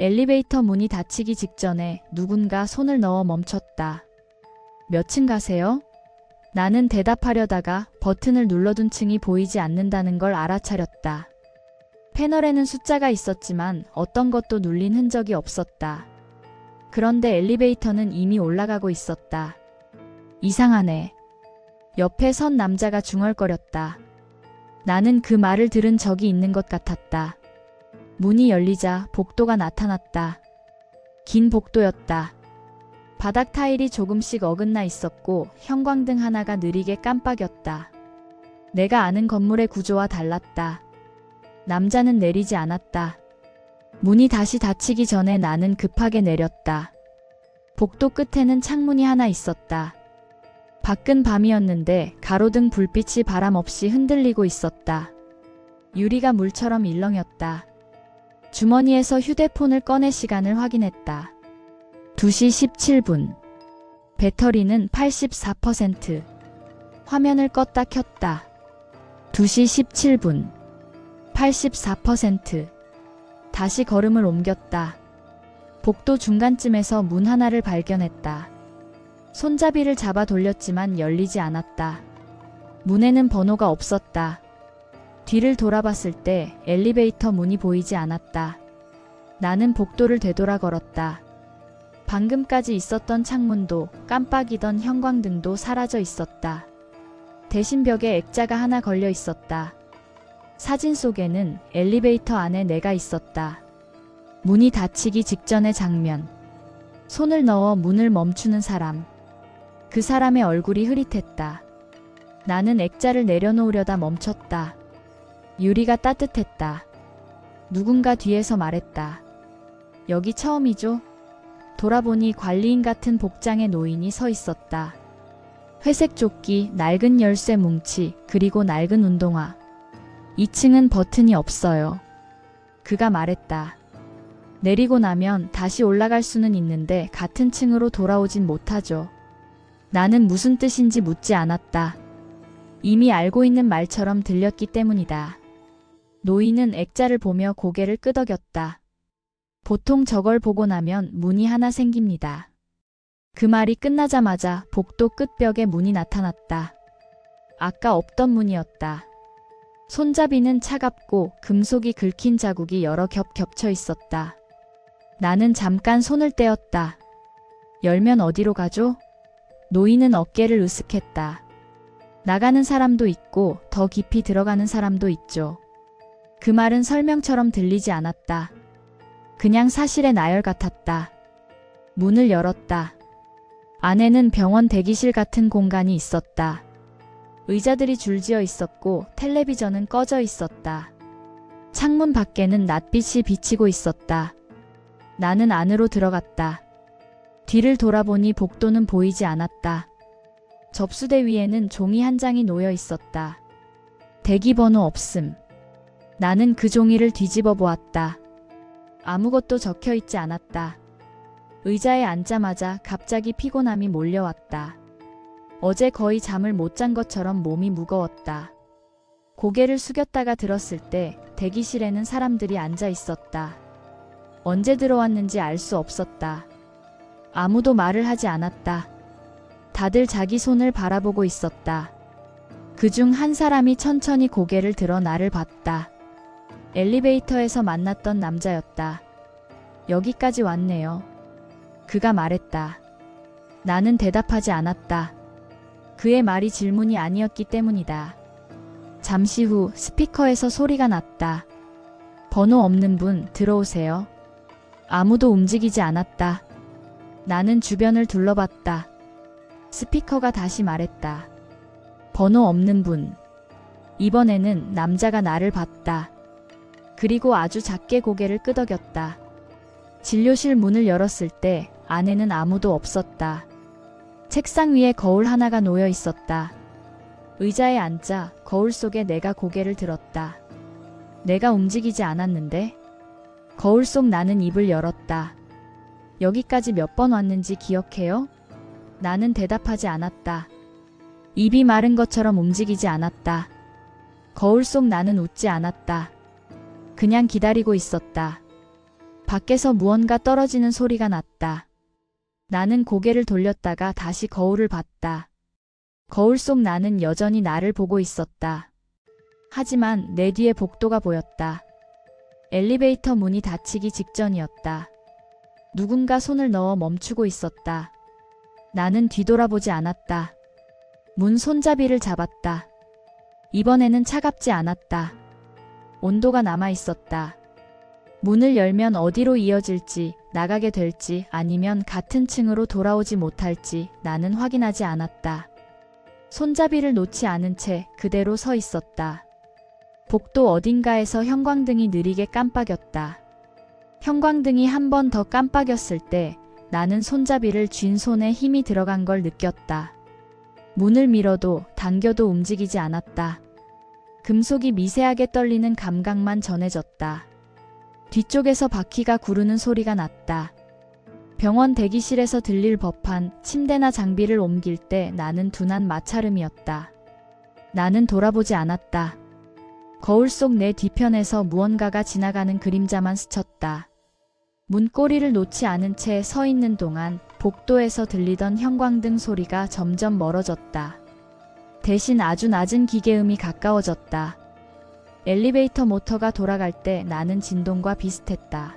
엘리베이터 문이 닫히기 직전에 누군가 손을 넣어 멈췄다. 몇 층 가세요? 나는 대답하려다가 버튼을 눌러둔 층이 보이지 않는다는 걸 알아차렸다. 패널에는 숫자가 있었지만 어떤 것도 눌린 흔적이 없었다. 그런데 엘리베이터는 이미 올라가고 있었다. 이상하네. 옆에 선 남자가 중얼거렸다. 나는 그 말을 들은 적이 있는 것 같았다. 문이 열리자 복도가 나타났다. 긴 복도였다. 바닥 타일이 조금씩 어긋나 있었고 형광등 하나가 느리게 깜빡였다. 내가 아는 건물의 구조와 달랐다. 남자는 내리지 않았다. 문이 다시 닫히기 전에 나는 급하게 내렸다. 복도 끝에는 창문이 하나 있었다. 밖은 밤이었는데 가로등 불빛이 바람 없이 흔들리고 있었다. 유리가 물처럼 일렁였다. 주머니에서 휴대폰을 꺼내 시간을 확인했다. 2시 17분. 배터리는 84%. 화면을 껐다 켰다. 2시 17분. 84%. 다시 걸음을 옮겼다. 복도 중간쯤에서 문 하나를 발견했다. 손잡이를 잡아 돌렸지만 열리지 않았다. 문에는 번호가 없었다. 뒤를 돌아봤을 때 엘리베이터 문이 보이지 않았다. 나는 복도를 되돌아 걸었다. 방금까지 있었던 창문도 깜빡이던 형광등도 사라져 있었다. 대신 벽에 액자가 하나 걸려 있었다. 사진 속에는 엘리베이터 안에 내가 있었다. 문이 닫히기 직전의 장면. 손을 넣어 문을 멈추는 사람. 그 사람의 얼굴이 흐릿했다. 나는 액자를 내려놓으려다 멈췄다. 유리가 따뜻했다. 누군가 뒤에서 말했다. 여기 처음이죠? 돌아보니 관리인 같은 복장의 노인이 서 있었다. 회색 조끼, 낡은 열쇠 뭉치, 그리고 낡은 운동화. 2층은 버튼이 없어요. 그가 말했다. 내리고 나면 다시 올라갈 수는 있는데 같은 층으로 돌아오진 못하죠. 나는 무슨 뜻인지 묻지 않았다. 이미 알고 있는 말처럼 들렸기 때문이다. 노인은 액자를 보며 고개를 끄덕였다. 보통 저걸 보고 나면 문이 하나 생깁니다. 그 말이 끝나자마자 복도 끝벽에 문이 나타났다. 아까 없던 문이었다. 손잡이는 차갑고 금속이 긁힌 자국이 여러 겹 겹쳐 있었다. 나는 잠깐 손을 떼었다. 열면 어디로 가죠? 노인은 어깨를 으쓱했다. 나가는 사람도 있고 더 깊이 들어가는 사람도 있죠. 그 말은 설명처럼 들리지 않았다. 그냥 사실의 나열 같았다. 문을 열었다. 안에는 병원 대기실 같은 공간이 있었다. 의자들이 줄지어 있었고 텔레비전은 꺼져 있었다. 창문 밖에는 낯빛이 비치고 있었다. 나는 안으로 들어갔다. 뒤를 돌아보니 복도는 보이지 않았다. 접수대 위에는 종이 한 장이 놓여 있었다. 대기번호 없음. 나는 그 종이를 뒤집어 보았다. 아무것도 적혀 있지 않았다. 의자에 앉자마자 갑자기 피곤함이 몰려왔다. 어제 거의 잠을 못 잔 것처럼 몸이 무거웠다. 고개를 숙였다가 들었을 때 대기실에는 사람들이 앉아 있었다. 언제 들어왔는지 알 수 없었다. 아무도 말을 하지 않았다. 다들 자기 손을 바라보고 있었다. 그중 한 사람이 천천히 고개를 들어 나를 봤다. 엘리베이터에서 만났던 남자였다. 여기까지 왔네요. 그가 말했다. 나는 대답하지 않았다. 그의 말이 질문이 아니었기 때문이다. 잠시 후 스피커에서 소리가 났다. 번호 없는 분 들어오세요. 아무도 움직이지 않았다. 나는 주변을 둘러봤다. 스피커가 다시 말했다. 번호 없는 분. 이번에는 남자가 나를 봤다. 그리고 아주 작게 고개를 끄덕였다. 진료실 문을 열었을 때 안에는 아무도 없었다. 책상 위에 거울 하나가 놓여 있었다. 의자에 앉아 거울 속에 내가 고개를 들었다. 내가 움직이지 않았는데? 거울 속 나는 입을 열었다. 여기까지 몇 번 왔는지 기억해요? 나는 대답하지 않았다. 입이 마른 것처럼 움직이지 않았다. 거울 속 나는 웃지 않았다. 그냥 기다리고 있었다. 밖에서 무언가 떨어지는 소리가 났다. 나는 고개를 돌렸다가 다시 거울을 봤다. 거울 속 나는 여전히 나를 보고 있었다. 하지만 내 뒤에 복도가 보였다. 엘리베이터 문이 닫히기 직전이었다. 누군가 손을 넣어 멈추고 있었다. 나는 뒤돌아보지 않았다. 문 손잡이를 잡았다. 이번에는 차갑지 않았다. 온도가 남아 있었다. 문을 열면 어디로 이어질지, 나가게 될지 아니면 같은 층으로 돌아오지 못할지 나는 확인하지 않았다. 손잡이를 놓지 않은 채 그대로 서 있었다. 복도 어딘가에서 형광등이 느리게 깜빡였다. 형광등이 한 번 더 깜빡였을 때 나는 손잡이를 쥔 손에 힘이 들어간 걸 느꼈다. 문을 밀어도 당겨도 움직이지 않았다. 금속이 미세하게 떨리는 감각만 전해졌다. 뒤쪽에서 바퀴가 구르는 소리가 났다. 병원 대기실에서 들릴 법한 침대나 장비를 옮길 때 나는 둔한 마찰음이었다. 나는 돌아보지 않았다. 거울 속 내 뒤편에서 무언가가 지나가는 그림자만 스쳤다. 문고리를 놓지 않은 채 서 있는 동안 복도에서 들리던 형광등 소리가 점점 멀어졌다. 대신 아주 낮은 기계음이 가까워졌다. 엘리베이터 모터가 돌아갈 때 나는 진동과 비슷했다.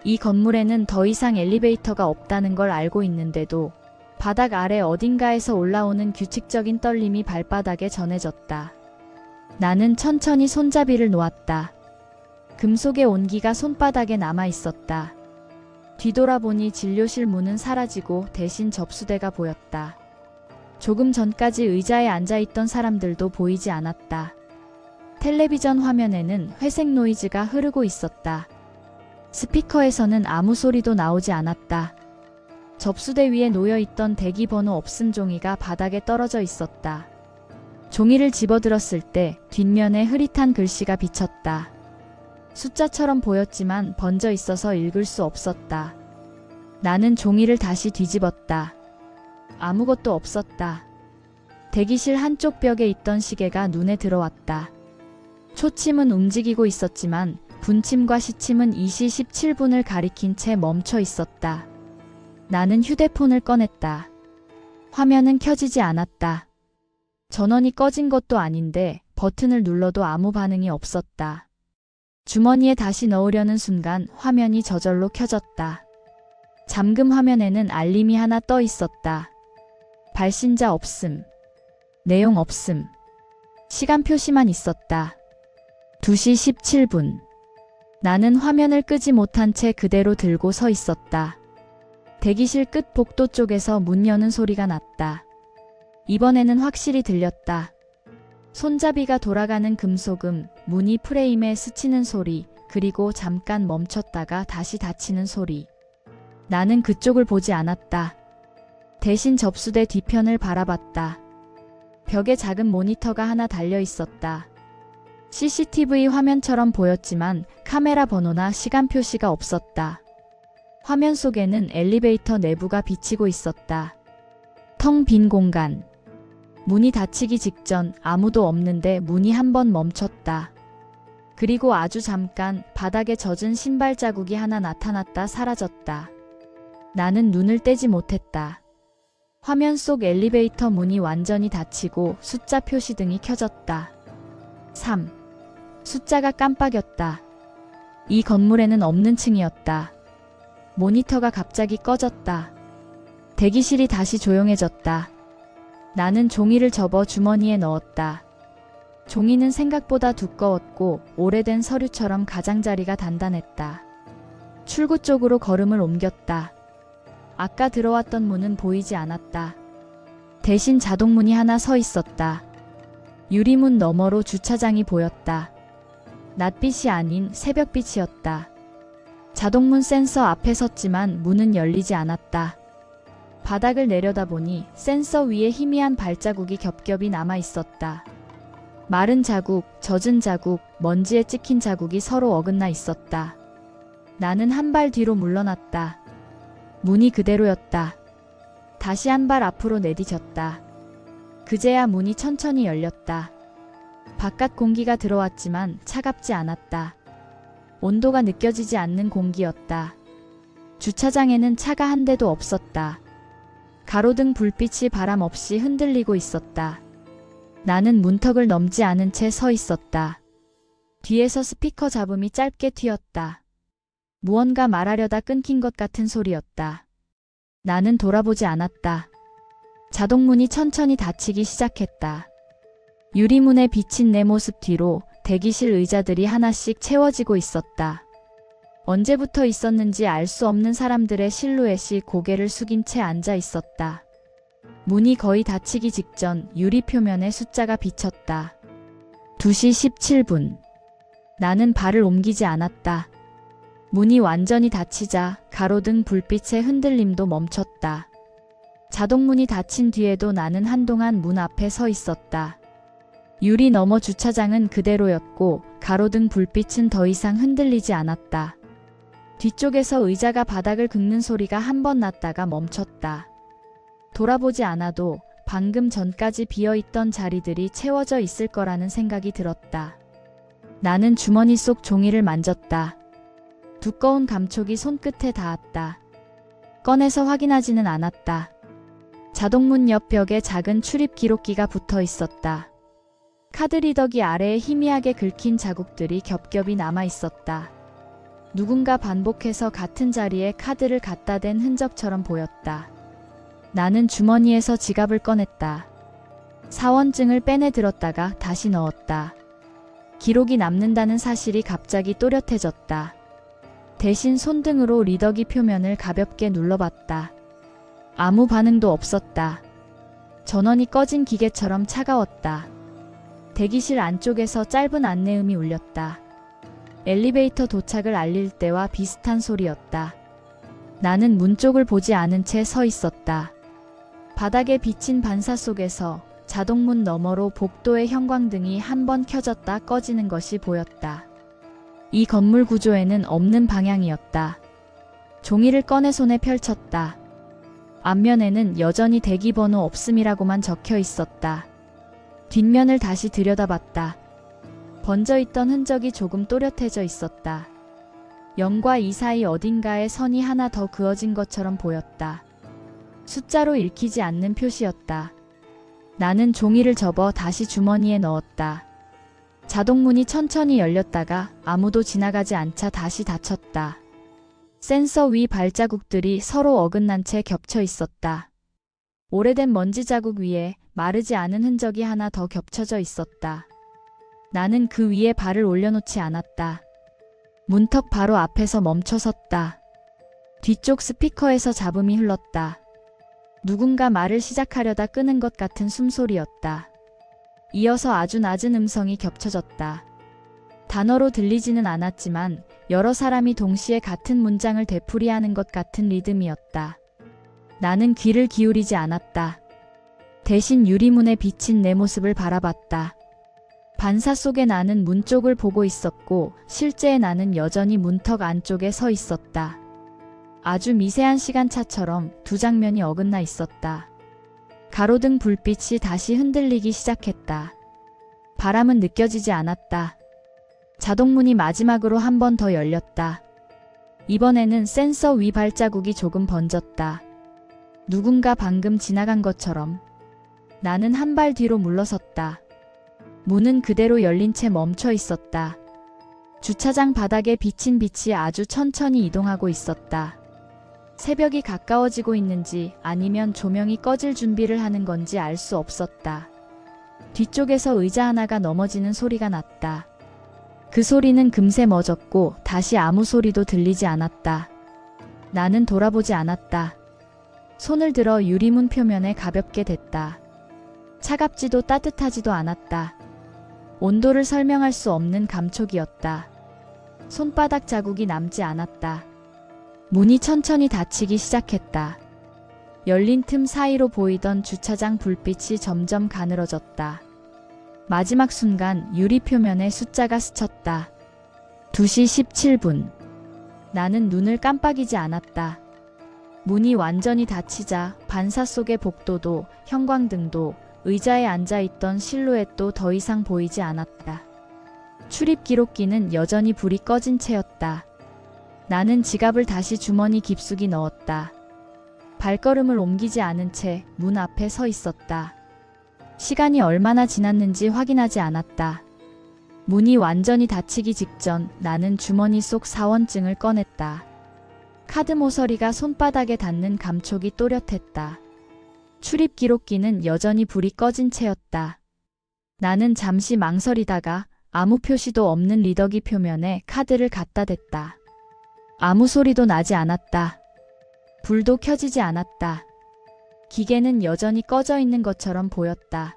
이 건물에는 더 이상 엘리베이터가 없다는 걸 알고 있는데도 바닥 아래 어딘가에서 올라오는 규칙적인 떨림이 발바닥에 전해졌다. 나는 천천히 손잡이를 놓았다. 금속의 온기가 손바닥에 남아 있었다. 뒤돌아보니 진료실 문은 사라지고 대신 접수대가 보였다. 조금 전까지 의자에 앉아있던 사람들도 보이지 않았다. 텔레비전 화면에는 회색 노이즈가 흐르고 있었다. 스피커에서는 아무 소리도 나오지 않았다. 접수대 위에 놓여있던 대기번호 없음 종이가 바닥에 떨어져 있었다. 종이를 집어들었을 때 뒷면에 흐릿한 글씨가 비쳤다. 숫자처럼 보였지만 번져 있어서 읽을 수 없었다. 나는 종이를 다시 뒤집었다. 아무것도 없었다. 대기실 한쪽 벽에 있던 시계가 눈에 들어왔다. 초침은 움직이고 있었지만 분침과 시침은 2시 17분을 가리킨 채 멈춰 있었다. 나는 휴대폰을 꺼냈다. 화면은 켜지지 않았다. 전원이 꺼진 것도 아닌데 버튼을 눌러도 아무 반응이 없었다. 주머니에 다시 넣으려는 순간 화면이 저절로 켜졌다. 잠금 화면에는 알림이 하나 떠 있었다. 발신자 없음. 내용 없음. 시간 표시만 있었다. 2시 17분. 나는 화면을 끄지 못한 채 그대로 들고 서 있었다. 대기실 끝 복도 쪽에서 문 여는 소리가 났다. 이번에는 확실히 들렸다. 손잡이가 돌아가는 금속음, 문이 프레임에 스치는 소리, 그리고 잠깐 멈췄다가 다시 닫히는 소리. 나는 그쪽을 보지 않았다. 대신 접수대 뒤편을 바라봤다. 벽에 작은 모니터가 하나 달려 있었다. CCTV 화면처럼 보였지만 카메라 번호나 시간 표시가 없었다. 화면 속에는 엘리베이터 내부가 비치고 있었다. 텅 빈 공간. 문이 닫히기 직전 아무도 없는데 문이 한 번 멈췄다. 그리고 아주 잠깐 바닥에 젖은 신발 자국이 하나 나타났다 사라졌다. 나는 눈을 떼지 못했다. 화면 속 엘리베이터 문이 완전히 닫히고 숫자 표시등이 켜졌다. 3. 숫자가 깜빡였다. 이 건물에는 없는 층이었다. 모니터가 갑자기 꺼졌다. 대기실이 다시 조용해졌다. 나는 종이를 접어 주머니에 넣었다. 종이는 생각보다 두꺼웠고 오래된 서류처럼 가장자리가 단단했다. 출구 쪽으로 걸음을 옮겼다. 아까 들어왔던 문은 보이지 않았다. 대신 자동문이 하나 서 있었다. 유리문 너머로 주차장이 보였다. 낮빛이 아닌 새벽빛이었다. 자동문 센서 앞에 섰지만 문은 열리지 않았다. 바닥을 내려다보니 센서 위에 희미한 발자국이 겹겹이 남아 있었다. 마른 자국, 젖은 자국, 먼지에 찍힌 자국이 서로 어긋나 있었다. 나는 한 발 뒤로 물러났다. 문이 그대로였다. 다시 한 발 앞으로 내디뎠다. 그제야 문이 천천히 열렸다. 바깥 공기가 들어왔지만 차갑지 않았다. 온도가 느껴지지 않는 공기였다. 주차장에는 차가 한 대도 없었다. 가로등 불빛이 바람 없이 흔들리고 있었다. 나는 문턱을 넘지 않은 채 서 있었다. 뒤에서 스피커 잡음이 짧게 튀었다. 무언가 말하려다 끊긴 것 같은 소리였다. 나는 돌아보지 않았다. 자동문이 천천히 닫히기 시작했다. 유리문에 비친 내 모습 뒤로 대기실 의자들이 하나씩 채워지고 있었다. 언제부터 있었는지 알 수 없는 사람들의 실루엣이 고개를 숙인 채 앉아 있었다. 문이 거의 닫히기 직전 유리 표면에 숫자가 비쳤다. 2시 17분. 나는 발을 옮기지 않았다. 문이 완전히 닫히자 가로등 불빛의 흔들림도 멈췄다. 자동문이 닫힌 뒤에도 나는 한동안 문 앞에 서 있었다. 유리 너머 주차장은 그대로였고 가로등 불빛은 더 이상 흔들리지 않았다. 뒤쪽에서 의자가 바닥을 긁는 소리가 한 번 났다가 멈췄다. 돌아보지 않아도 방금 전까지 비어있던 자리들이 채워져 있을 거라는 생각이 들었다. 나는 주머니 속 종이를 만졌다. 두꺼운 감촉이 손끝에 닿았다. 꺼내서 확인하지는 않았다. 자동문 옆 벽에 작은 출입 기록기가 붙어 있었다. 카드 리더기 아래에 희미하게 긁힌 자국들이 겹겹이 남아 있었다. 누군가 반복해서 같은 자리에 카드를 갖다 댄 흔적처럼 보였다. 나는 주머니에서 지갑을 꺼냈다. 사원증을 빼내 들었다가 다시 넣었다. 기록이 남는다는 사실이 갑자기 또렷해졌다. 대신 손등으로 리더기 표면을 가볍게 눌러봤다. 아무 반응도 없었다. 전원이 꺼진 기계처럼 차가웠다. 대기실 안쪽에서 짧은 안내음이 울렸다. 엘리베이터 도착을 알릴 때와 비슷한 소리였다. 나는 문 쪽을 보지 않은 채 서 있었다. 바닥에 비친 반사 속에서 자동문 너머로 복도의 형광등이 한 번 켜졌다 꺼지는 것이 보였다. 이 건물 구조에는 없는 방향이었다. 종이를 꺼내 손에 펼쳤다. 앞면에는 여전히 대기번호 없음이라고만 적혀 있었다. 뒷면을 다시 들여다봤다. 번져있던 흔적이 조금 또렷해져 있었다. 0과 2 사이 어딘가에 선이 하나 더 그어진 것처럼 보였다. 숫자로 읽히지 않는 표시였다. 나는 종이를 접어 다시 주머니에 넣었다. 자동문이 천천히 열렸다가 아무도 지나가지 않자 다시 닫혔다. 센서 위 발자국들이 서로 어긋난 채 겹쳐 있었다. 오래된 먼지 자국 위에 마르지 않은 흔적이 하나 더 겹쳐져 있었다. 나는 그 위에 발을 올려놓지 않았다. 문턱 바로 앞에서 멈춰 섰다. 뒤쪽 스피커에서 잡음이 흘렀다. 누군가 말을 시작하려다 끄는 것 같은 숨소리였다. 이어서 아주 낮은 음성이 겹쳐졌다. 단어로 들리지는 않았지만 여러 사람이 동시에 같은 문장을 되풀이하는 것 같은 리듬이었다. 나는 귀를 기울이지 않았다. 대신 유리문에 비친 내 모습을 바라봤다. 반사 속에 나는 문 쪽을 보고 있었고 실제의 나는 여전히 문턱 안쪽에 서 있었다. 아주 미세한 시간차처럼 두 장면이 어긋나 있었다. 가로등 불빛이 다시 흔들리기 시작했다. 바람은 느껴지지 않았다. 자동문이 마지막으로 한 번 더 열렸다. 이번에는 센서 위 발자국이 조금 번졌다. 누군가 방금 지나간 것처럼. 나는 한 발 뒤로 물러섰다. 문은 그대로 열린 채 멈춰 있었다. 주차장 바닥에 비친 빛이 아주 천천히 이동하고 있었다. 새벽이 가까워지고 있는지 아니면 조명이 꺼질 준비를 하는 건지 알 수 없었다. 뒤쪽에서 의자 하나가 넘어지는 소리가 났다. 그 소리는 금세 멎었고 다시 아무 소리도 들리지 않았다. 나는 돌아보지 않았다. 손을 들어 유리문 표면에 가볍게 댔다. 차갑지도 따뜻하지도 않았다. 온도를 설명할 수 없는 감촉이었다. 손바닥 자국이 남지 않았다. 문이 천천히 닫히기 시작했다. 열린 틈 사이로 보이던 주차장 불빛이 점점 가늘어졌다. 마지막 순간 유리 표면에 숫자가 스쳤다. 2시 17분. 나는 눈을 깜빡이지 않았다. 문이 완전히 닫히자 반사 속의 복도도 형광등도 의자에 앉아있던 실루엣도 더 이상 보이지 않았다. 출입 기록기는 여전히 불이 꺼진 채였다. 나는 지갑을 다시 주머니 깊숙이 넣었다. 발걸음을 옮기지 않은 채 문 앞에 서 있었다. 시간이 얼마나 지났는지 확인하지 않았다. 문이 완전히 닫히기 직전 나는 주머니 속 사원증을 꺼냈다. 카드 모서리가 손바닥에 닿는 감촉이 또렷했다. 출입 기록기는 여전히 불이 꺼진 채였다. 나는 잠시 망설이다가 아무 표시도 없는 리더기 표면에 카드를 갖다 댔다. 아무 소리도 나지 않았다. 불도 켜지지 않았다. 기계는 여전히 꺼져 있는 것처럼 보였다.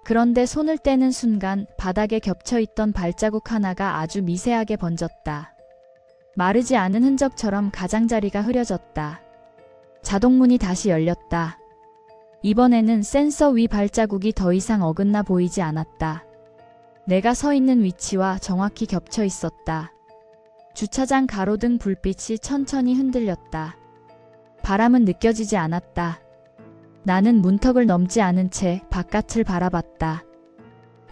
그런데 손을 떼는 순간 바닥에 겹쳐있던 발자국 하나가 아주 미세하게 번졌다. 마르지 않은 흔적처럼 가장자리가 흐려졌다. 자동문이 다시 열렸다. 이번에는 센서 위 발자국이 더 이상 어긋나 보이지 않았다. 내가 서 있는 위치와 정확히 겹쳐 있었다. 주차장 가로등 불빛이 천천히 흔들렸다. 바람은 느껴지지 않았다. 나는 문턱을 넘지 않은 채 바깥을 바라봤다.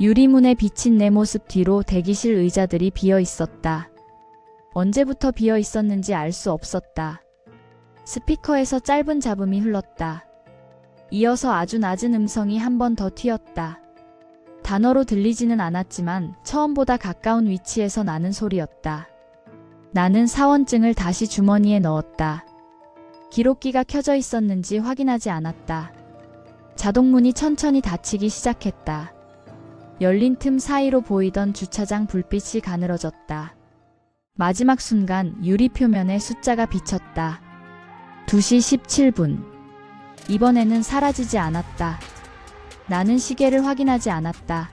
유리문에 비친 내 모습 뒤로 대기실 의자들이 비어 있었다. 언제부터 비어 있었는지 알 수 없었다. 스피커에서 짧은 잡음이 흘렀다. 이어서 아주 낮은 음성이 한 번 더 튀었다. 단어로 들리지는 않았지만 처음보다 가까운 위치에서 나는 소리였다. 나는 사원증을 다시 주머니에 넣었다. 기록기가 켜져 있었는지 확인하지 않았다. 자동문이 천천히 닫히기 시작했다. 열린 틈 사이로 보이던 주차장 불빛이 가늘어졌다. 마지막 순간 유리 표면에 숫자가 비쳤다. 2시 17분. 이번에는 사라지지 않았다. 나는 시계를 확인하지 않았다.